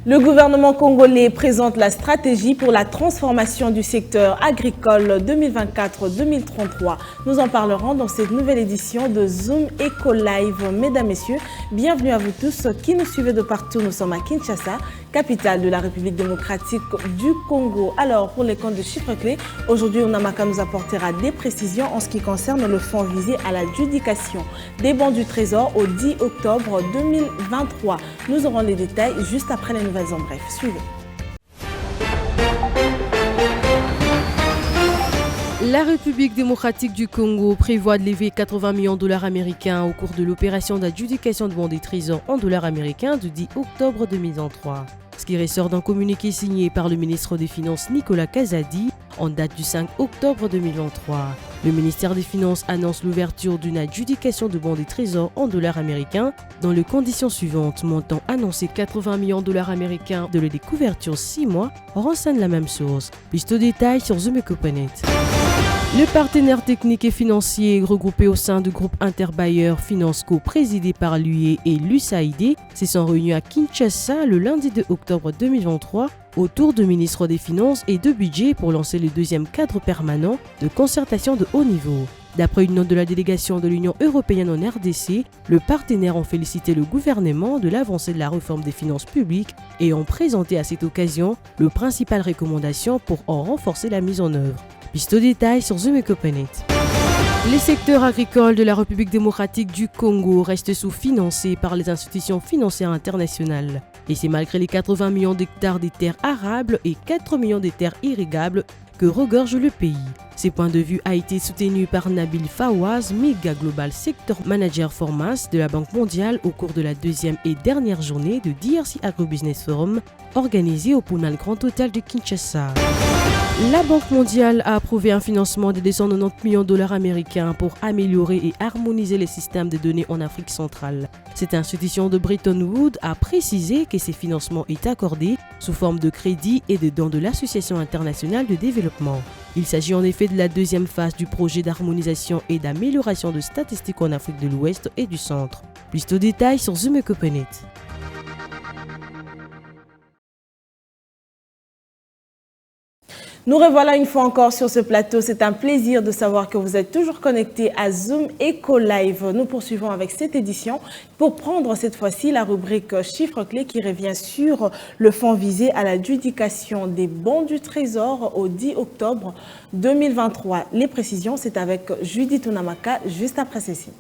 Le gouvernement congolais présente la stratégie pour la transformation du secteur agricole 2024-2033. Nous en parlerons dans cette nouvelle édition de Zoom Eco Live. Mesdames, Messieurs, bienvenue à vous tous qui nous suivez de partout. Nous sommes à Kinshasa, capitale de la République démocratique du Congo. Alors, pour les comptes de chiffres clés, aujourd'hui, Onamaka nous apportera des précisions en ce qui concerne le fonds visé à l'adjudication des bons du Trésor au 10 octobre 2023. Nous aurons les détails juste après les nouvelles en bref. Suivez. La République démocratique du Congo prévoit de lever 80 millions de dollars américains au cours de l'opération d'adjudication de bons des trésors en dollars américains du 10 octobre 2023. Ce qui ressort d'un communiqué signé par le ministre des Finances Nicolas Kazadi en date du 5 octobre 2023. Le ministère des Finances annonce l'ouverture d'une adjudication de bons des trésors en dollars américains dans les conditions suivantes. Montant annoncé 80 millions de dollars américains, de la découverture 6 mois, renseigne la même source. Plus de détails sur Zoom.net. Le partenaire technique et financier regroupé au sein du groupe Interbailleur Finansco présidé par l'UE et l'USAID se sont réunis à Kinshasa le lundi 2 octobre 2023 autour du ministre des Finances et de Budget pour lancer le deuxième cadre permanent de concertation de haut niveau. D'après une note de la délégation de l'Union européenne en RDC, le partenaire a félicité le gouvernement de l'avancée de la réforme des finances publiques et ont présenté à cette occasion les principales recommandations pour en renforcer la mise en œuvre. Piste au détail sur Zoom.net. Les secteurs agricoles de la République démocratique du Congo restent sous-financés par les institutions financières internationales. Et c'est malgré les 80 millions d'hectares de terres arables et 4 millions de terres irrigables que regorge le pays. Ce point de vue a été soutenu par Nabil Fawaz, méga global sector manager Formas de la Banque mondiale au cours de la deuxième et dernière journée de DRC Agro-Business Forum organisée au Punal Grand Hôtel de Kinshasa. La Banque mondiale a approuvé un financement de 290 millions de dollars américains pour améliorer et harmoniser les systèmes de données en Afrique centrale. Cette institution de Bretton Woods a précisé que ces financements est accordé sous forme de crédit et de dons de l'Association internationale de développement. Il s'agit en effet de la deuxième phase du projet d'harmonisation et d'amélioration de statistiques en Afrique de l'Ouest et du Centre. Plus de détails sur Zoom.net. Nous revoilà une fois encore sur ce plateau. C'est un plaisir de savoir que vous êtes toujours connectés à Zoom Eco Live. Nous poursuivons avec cette édition pour prendre cette fois-ci la rubrique chiffres clés qui revient sur le fonds visé à l'adjudication des bons du Trésor au 10 octobre 2023. Les précisions, c'est avec Judith Onamaka juste après ceci.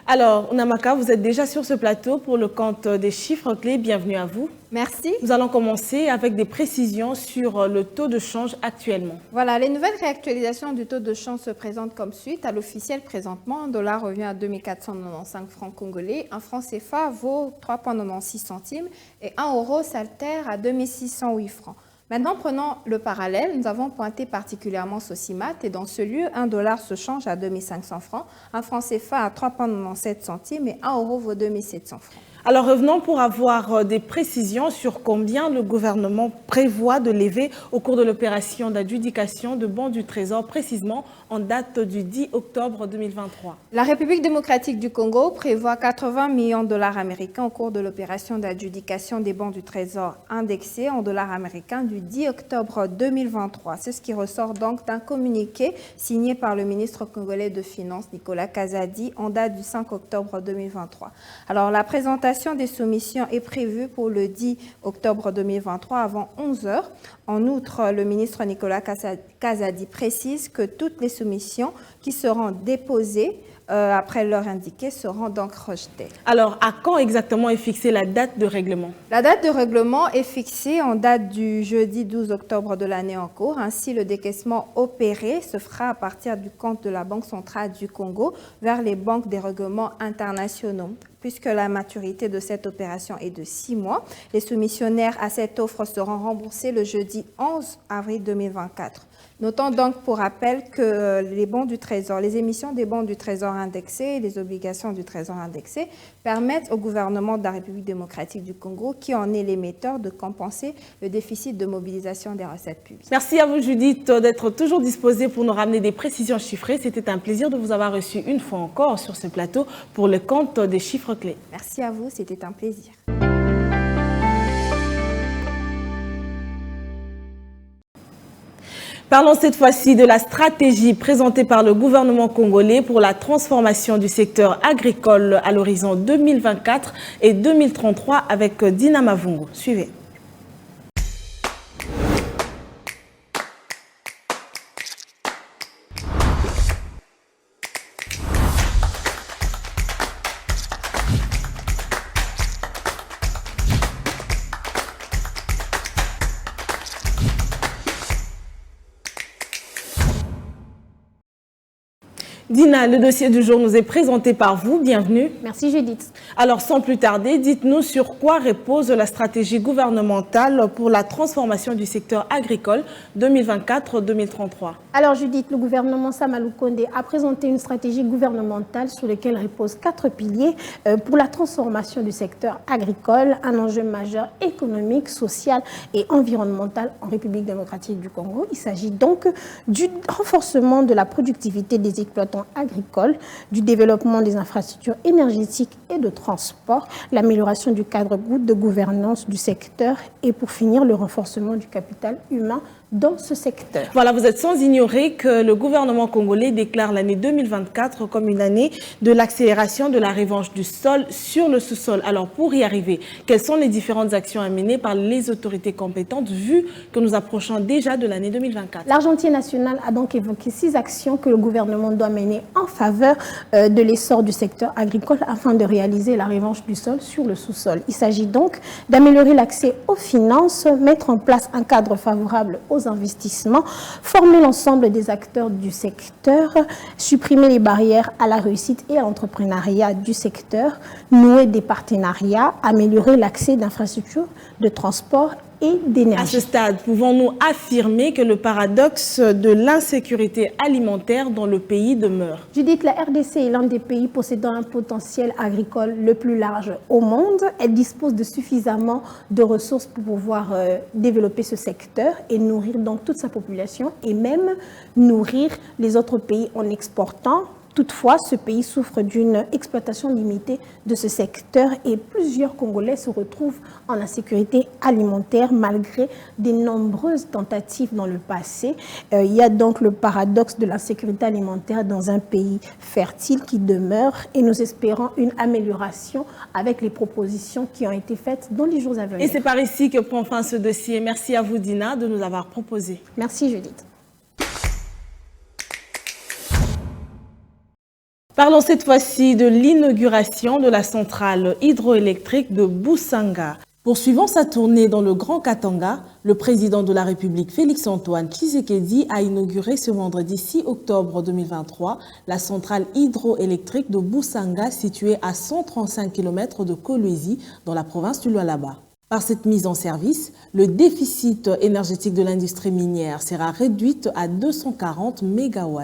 Alors, Onamaka, vous êtes déjà sur ce plateau pour le compte des chiffres clés. Bienvenue à vous. Merci. Nous allons commencer avec des précisions sur le taux de change actuellement. Voilà, les nouvelles réactualisations du taux de change se présentent comme suite. À l'officiel, présentement, un dollar revient à 2495 francs congolais. Un franc CFA vaut 3,96 centimes et un euro s'altère à 2608 francs. Maintenant, prenons le parallèle. Nous avons pointé particulièrement Sosimat et dans ce lieu, un dollar se change à 2500 francs, un franc CFA à 3,97 centimes et un euro vaut 2700 francs. Alors revenons pour avoir des précisions sur combien le gouvernement prévoit de lever au cours de l'opération d'adjudication de bons du Trésor, précisément en date du 10 octobre 2023. La République démocratique du Congo prévoit 80 millions de dollars américains au cours de l'opération d'adjudication des bons du Trésor indexés en dollars américains du 10 octobre 2023. C'est ce qui ressort donc d'un communiqué signé par le ministre congolais de Finances Nicolas Kazadi en date du 5 octobre 2023. Alors la présentation des soumissions est prévue pour le 10 octobre 2023 avant 11 h. En outre, le ministre Nicolas Kazadi précise que toutes les soumissions qui seront déposées après l'heure indiquée seront donc rejetées. Alors, à quand exactement est fixée la date de règlement? La date de règlement est fixée en date du jeudi 12 octobre de l'année en cours. Ainsi, le décaissement opéré se fera à partir du compte de la Banque centrale du Congo vers les banques des règlements internationaux. Puisque la maturité de cette opération est de 6 mois, les soumissionnaires à cette offre seront remboursés le jeudi jeudi 11 avril 2024. Notons donc pour rappel que les bons du Trésor, les émissions des bons du Trésor indexés et les obligations du Trésor indexé permettent au gouvernement de la République démocratique du Congo, qui en est l'émetteur, de compenser le déficit de mobilisation des recettes publiques. Merci à vous Judith d'être toujours disposée pour nous ramener des précisions chiffrées. C'était un plaisir de vous avoir reçu une fois encore sur ce plateau pour le compte des chiffres clés. Merci à vous, c'était un plaisir. Parlons cette fois-ci de la stratégie présentée par le gouvernement congolais pour la transformation du secteur agricole à l'horizon 2024 et 2033 avec Dina Mavungu. Suivez. Dina, le dossier du jour nous est présenté par vous. Bienvenue. Merci Judith. Alors, sans plus tarder, dites-nous sur quoi repose la stratégie gouvernementale pour la transformation du secteur agricole 2024-2033. Alors Judith, le gouvernement Samalou Kondé a présenté une stratégie gouvernementale sur laquelle reposent 4 piliers pour la transformation du secteur agricole, un enjeu majeur économique, social et environnemental en République démocratique du Congo. Il s'agit donc du renforcement de la productivité des exploitants agricoles, du développement des infrastructures énergétiques et de transport, l'amélioration du cadre de gouvernance du secteur et pour finir le renforcement du capital humain dans ce secteur. Voilà, vous êtes sans ignorer que le gouvernement congolais déclare l'année 2024 comme une année de l'accélération de la revanche du sol sur le sous-sol. Alors pour y arriver, quelles sont les différentes actions à mener par les autorités compétentes vu que nous approchons déjà de l'année 2024? L'Argentier national a donc évoqué 6 actions que le gouvernement doit mener en faveur de l'essor du secteur agricole afin de réaliser la revanche du sol sur le sous-sol. Il s'agit donc d'améliorer l'accès aux finances, mettre en place un cadre favorable aux investissements, former l'ensemble des acteurs du secteur, supprimer les barrières à la réussite et à l'entrepreneuriat du secteur, nouer des partenariats, améliorer l'accès d'infrastructures de transport et d'énergie. À ce stade, pouvons-nous affirmer que le paradoxe de l'insécurité alimentaire dans le pays demeure? Judith, la RDC est l'un des pays possédant un potentiel agricole le plus large au monde. Elle dispose de suffisamment de ressources pour pouvoir développer ce secteur et nourrir donc toute sa population et même nourrir les autres pays en exportant. Toutefois, ce pays souffre d'une exploitation limitée de ce secteur et plusieurs Congolais se retrouvent en insécurité alimentaire malgré de nombreuses tentatives dans le passé. Il y a donc le paradoxe de l'insécurité alimentaire dans un pays fertile qui demeure et nous espérons une amélioration avec les propositions qui ont été faites dans les jours à venir. Et c'est par ici que prend fin ce dossier. Merci à vous Dina de nous avoir proposé. Merci Judith. Parlons cette fois-ci de l'inauguration de la centrale hydroélectrique de Busanga. Poursuivant sa tournée dans le Grand Katanga, le président de la République Félix-Antoine Tshisekedi a inauguré ce vendredi 6 octobre 2023 la centrale hydroélectrique de Busanga située à 135 km de Kolwezi dans la province du Lualaba. Par cette mise en service, le déficit énergétique de l'industrie minière sera réduit à 240 MW.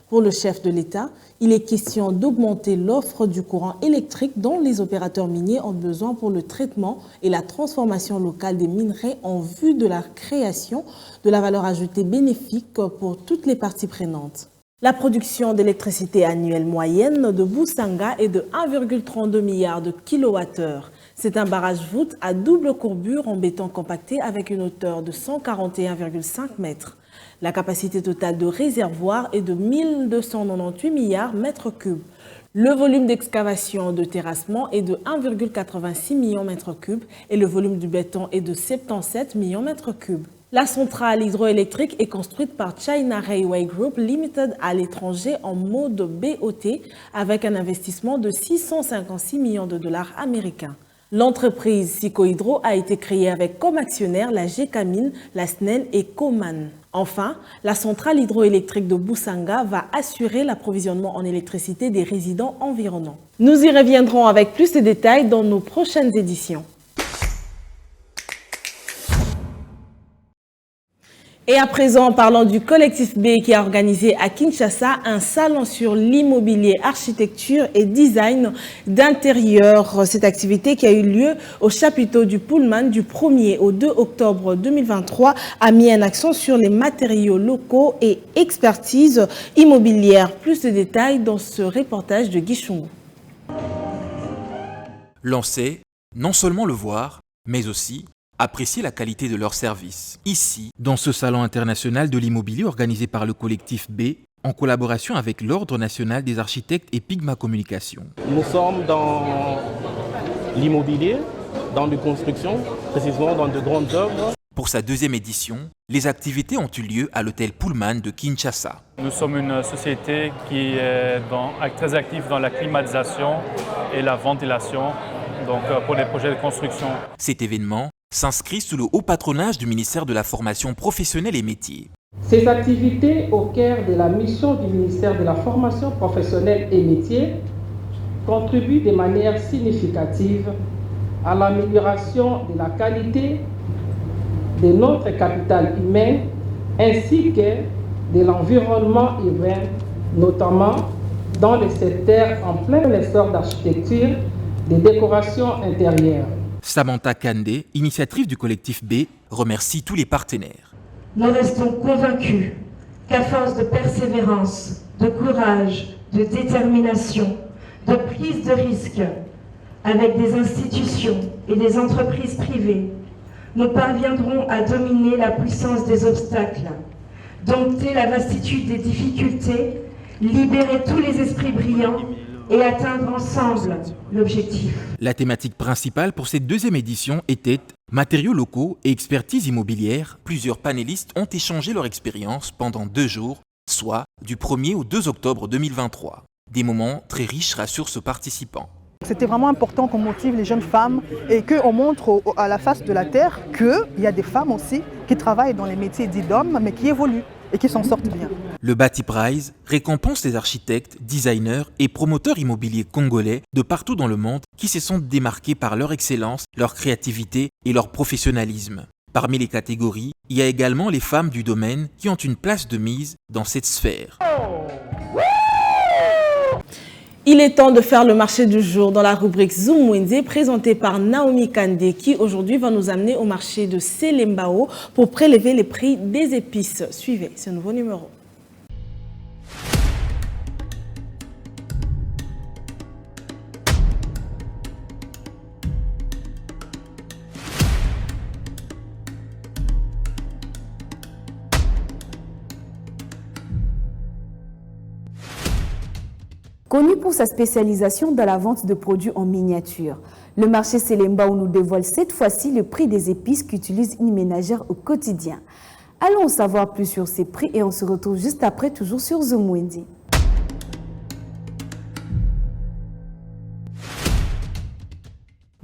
Pour le chef de l'État, il est question d'augmenter l'offre du courant électrique dont les opérateurs miniers ont besoin pour le traitement et la transformation locale des minerais en vue de la création de la valeur ajoutée bénéfique pour toutes les parties prenantes. La production d'électricité annuelle moyenne de Busanga est de 1,32 milliard de kWh. C'est un barrage-voûte à double courbure en béton compacté avec une hauteur de 141,5 mètres. La capacité totale de réservoir est de 1298 milliards mètres cubes. Le volume d'excavation de terrassement est de 1,86 million mètres cubes et le volume du béton est de 77 millions mètres cubes. La centrale hydroélectrique est construite par China Railway Group Limited à l'étranger en mode BOT avec un investissement de 656 millions de dollars américains. L'entreprise Sicohydro a été créée avec comme actionnaires la GECAMIN, la SNEL et Coman. Enfin, la centrale hydroélectrique de Busanga va assurer l'approvisionnement en électricité des résidents environnants. Nous y reviendrons avec plus de détails dans nos prochaines éditions. Et à présent, parlons du collectif B qui a organisé à Kinshasa un salon sur l'immobilier, architecture et design d'intérieur. Cette activité qui a eu lieu au chapiteau du Pullman du 1er au 2 octobre 2023 a mis un accent sur les matériaux locaux et expertise immobilière. Plus de détails dans ce reportage de Guy Chungu. Lancer, non seulement le voir, mais aussi apprécier la qualité de leurs services. Ici, dans ce salon international de l'immobilier organisé par le collectif B, en collaboration avec l'Ordre national des architectes et Pigma Communication. Nous sommes dans l'immobilier, dans de construction, précisément dans de grandes œuvres. Pour sa deuxième édition, les activités ont eu lieu à l'hôtel Pullman de Kinshasa. Nous sommes une société qui est très active dans la climatisation et la ventilation, donc pour les projets de construction. Cet événement s'inscrit sous le haut patronage du ministère de la Formation professionnelle et métiers. Ces activités au cœur de la mission du ministère de la Formation professionnelle et métiers contribuent de manière significative à l'amélioration de la qualité de notre capital humain ainsi que de l'environnement urbain, notamment dans les secteurs en plein essor d'architecture, de décoration intérieure. Samantha Kandé, initiatrice du collectif B, remercie tous les partenaires. Nous restons convaincus qu'à force de persévérance, de courage, de détermination, de prise de risque, avec des institutions et des entreprises privées, nous parviendrons à dominer la puissance des obstacles, dompter la vastitude des difficultés, libérer tous les esprits brillants et atteindre ensemble l'objectif. La thématique principale pour cette deuxième édition était matériaux locaux et expertise immobilière. Plusieurs panélistes ont échangé leur expérience pendant 2 jours, soit du 1er au 2 octobre 2023. Des moments très riches rassurent ce participant. C'était vraiment important qu'on motive les jeunes femmes et qu'on montre à la face de la terre qu'il y a des femmes aussi qui travaillent dans les métiers dits d'hommes mais qui évoluent et qui s'en sortent bien. Le Bati Prize récompense les architectes, designers et promoteurs immobiliers congolais de partout dans le monde qui se sont démarqués par leur excellence, leur créativité et leur professionnalisme. Parmi les catégories, il y a également les femmes du domaine qui ont une place de mise dans cette sphère. Il est temps de faire le marché du jour dans la rubrique Zoom Wendy présentée par Naomi Kandé qui aujourd'hui va nous amener au marché de Selembao pour prélever les prix des épices. Suivez ce nouveau numéro. Connu pour sa spécialisation dans la vente de produits en miniature, le marché Selembao nous dévoile cette fois-ci le prix des épices qu'utilise une ménagère au quotidien. Allons en savoir plus sur ces prix et on se retrouve juste après, toujours sur Zoom Wendy.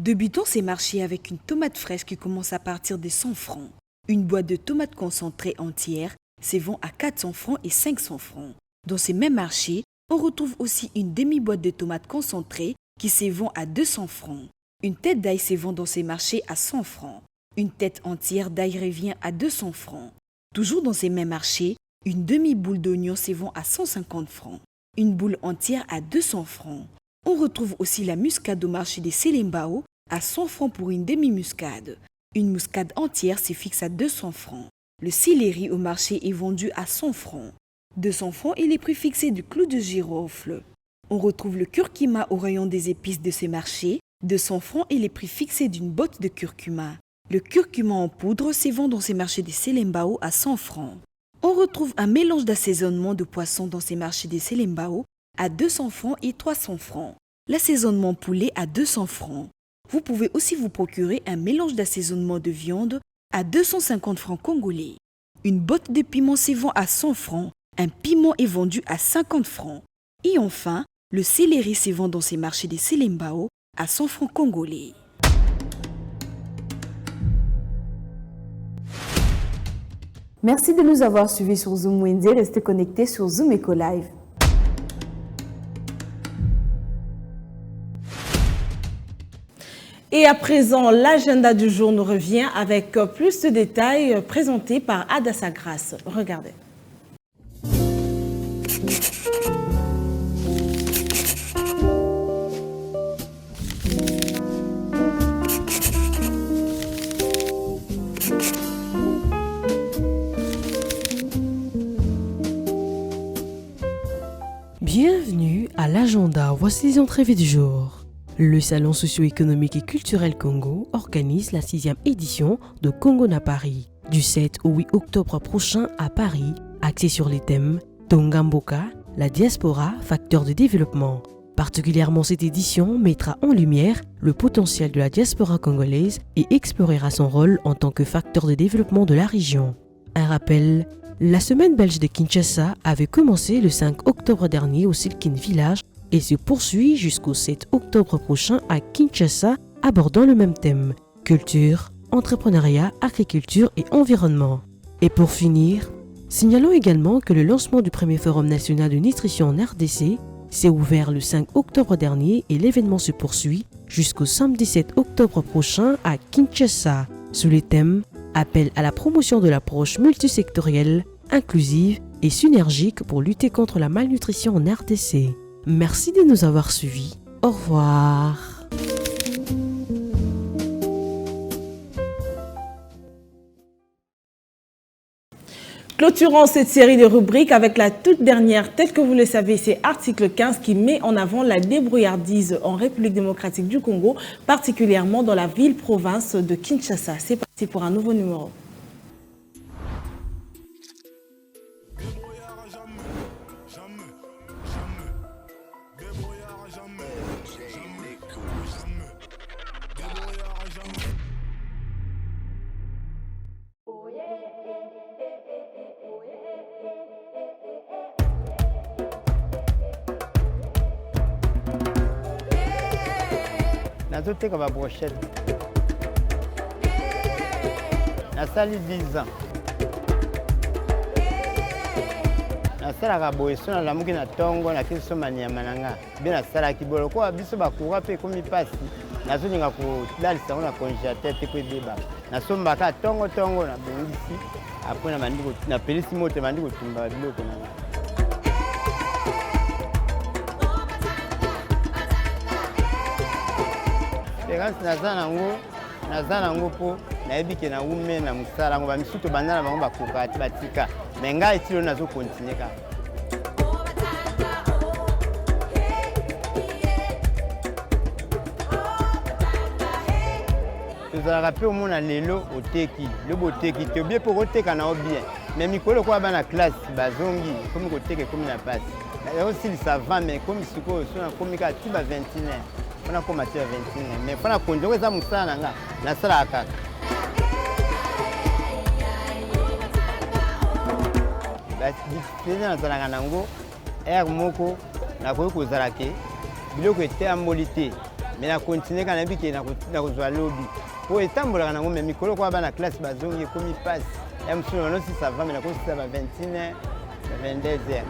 Débutons ces marchés avec une tomate fraîche qui commence à partir des 100 francs. Une boîte de tomates concentrées entières se vend à 400 francs et 500 francs. Dans ces mêmes marchés, on retrouve aussi une demi-boîte de tomates concentrées qui se vend à 200 francs. Une tête d'ail se vend dans ces marchés à 100 francs. Une tête entière d'ail revient à 200 francs. Toujours dans ces mêmes marchés, une demi-boule d'oignon se vend à 150 francs. Une boule entière à 200 francs. On retrouve aussi la muscade au marché des Selembao à 100 francs pour une demi-muscade. Une muscade entière se fixe à 200 francs. Le céleri au marché est vendu à 100 francs. 200 francs est les prix fixés du clou de girofle. On retrouve le curcuma au rayon des épices de ces marchés. 200 francs est les prix fixés d'une botte de curcuma. Le curcuma en poudre se vend dans ces marchés des Selembao à 100 francs. On retrouve un mélange d'assaisonnement de poissons dans ces marchés des Selembao à 200 francs et 300 francs. L'assaisonnement poulet à 200 francs. Vous pouvez aussi vous procurer un mélange d'assaisonnement de viande à 250 francs congolais. Une botte de piment se vend à 100 francs. Un piment est vendu à 50 francs. Et enfin, le céleri se vend dans ces marchés des Selembao à 100 francs congolais. Merci de nous avoir suivis sur Zoom Wendy. Restez connectés sur Zoom Eco Live. Et à présent, l'agenda du jour nous revient avec plus de détails présentés par Adassa Grasse. Regardez. Bienvenue à l'agenda, voici les entrevues du jour. Le Salon socio-économique et culturel Congo organise la 6e édition de Congo na Paris, du 7 au 8 octobre prochain à Paris, axé sur les thèmes Tongamboka, la diaspora, facteur de développement. Particulièrement cette édition mettra en lumière le potentiel de la diaspora congolaise et explorera son rôle en tant que facteur de développement de la région. Un rappel, la semaine belge de Kinshasa avait commencé le 5 octobre dernier au Silkin Village et se poursuit jusqu'au 7 octobre prochain à Kinshasa, abordant le même thème, culture, entrepreneuriat, agriculture et environnement. Et pour finir, signalons également que le lancement du premier forum national de nutrition en RDC s'est ouvert le 5 octobre dernier et l'événement se poursuit jusqu'au samedi 7 octobre prochain à Kinshasa, sous les thèmes appel à la promotion de l'approche multisectorielle, inclusive et synergique pour lutter contre la malnutrition en RDC. Merci de nous avoir suivis. Au revoir. Clôturons cette série de rubriques avec la toute dernière, telle que vous le savez, c'est article 15 qui met en avant la débrouillardise en République démocratique du Congo, particulièrement dans la ville-province de Kinshasa. C'est parti pour un nouveau numéro. Nazoteka ba brochette. Nasali 10 ans. Nasalaka boye so nalamuki na tongo na kiso manyama nanga. Bien nasalaki boloko biso bakura pe komi pasi. Nazolinga kolalisa ngo na congélateur te ko deba. Nasombaka tongo na bongisi. Après na mandiko na pelisi moto mandiko tumba biloko nanga. Naza nango po nayebi ke na ume na musala ngo bamisuto bandana bango bakoka batika me ngai tilo nazo continuer ka tozalaka pe omona lelo oteki lobo oteki te obie po koteka na bien me mikolo kwa bana classe bazongi komi koteka komi na pasi osilisa 20 me komi sikoyo so na komi ka ti ba 21 on a commencé à 21 mais on a conduit ça musana nga na sala kaka ba dipena na zalanga nango moko na ko kozalake biloko ete amolité mais na continuer kana biki na kozwa lobby po etambola nango mais mikolo kwa bana classe bazongi komi passe msuno no si ça va mais na ko si ça va 21 22 heures.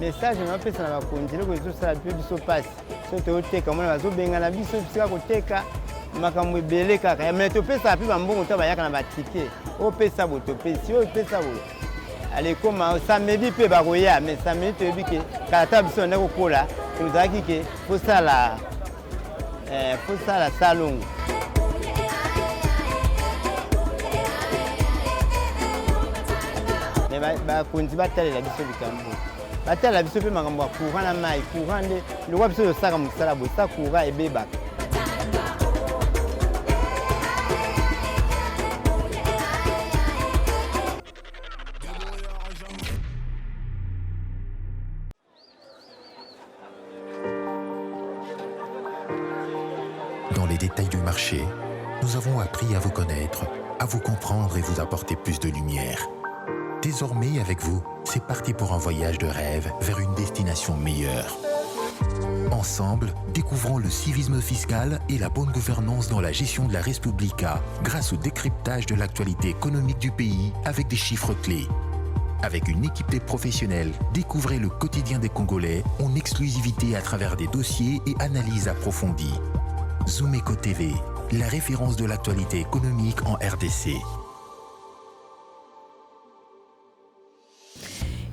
Message na pesa na bakonjile ko zo sala pe biso passe so te oteka mona bazo benga na biso bisika koteka makambo ebele kaka ya meto pesa pe bambongo to bayaka na batike o pesa boto pesi o pesa bo ale koma samedi pe bakoya mais samedi to bike kata biso ndako kola tuzaki ke faut sala salon mais bakonzi batalela biso bikambo batala biso pe makambo ya courant na mai courant nde lokwa biso tosaka mosala boye sa courant ebebaka Dans les détails du marché, nous avons appris à vous connaître, à vous comprendre et vous apporter plus de lumière. Désormais, avec vous, c'est parti pour un voyage de rêve vers une destination meilleure. Ensemble, découvrons le civisme fiscal et la bonne gouvernance dans la gestion de la Res Publica grâce au décryptage de l'actualité économique du pays avec des chiffres clés. Avec une équipe de professionnels, découvrez le quotidien des Congolais en exclusivité à travers des dossiers et analyses approfondies. Zoom Eco TV, la référence de l'actualité économique en RDC.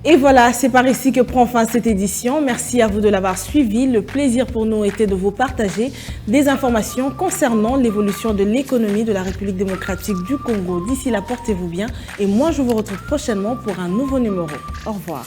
Et voilà, c'est par ici que prend fin cette édition. Merci à vous de l'avoir suivi. Le plaisir pour nous était de vous partager des informations concernant l'évolution de l'économie de la République démocratique du Congo. D'ici là, portez-vous bien. Et moi, je vous retrouve prochainement pour un nouveau numéro. Au revoir.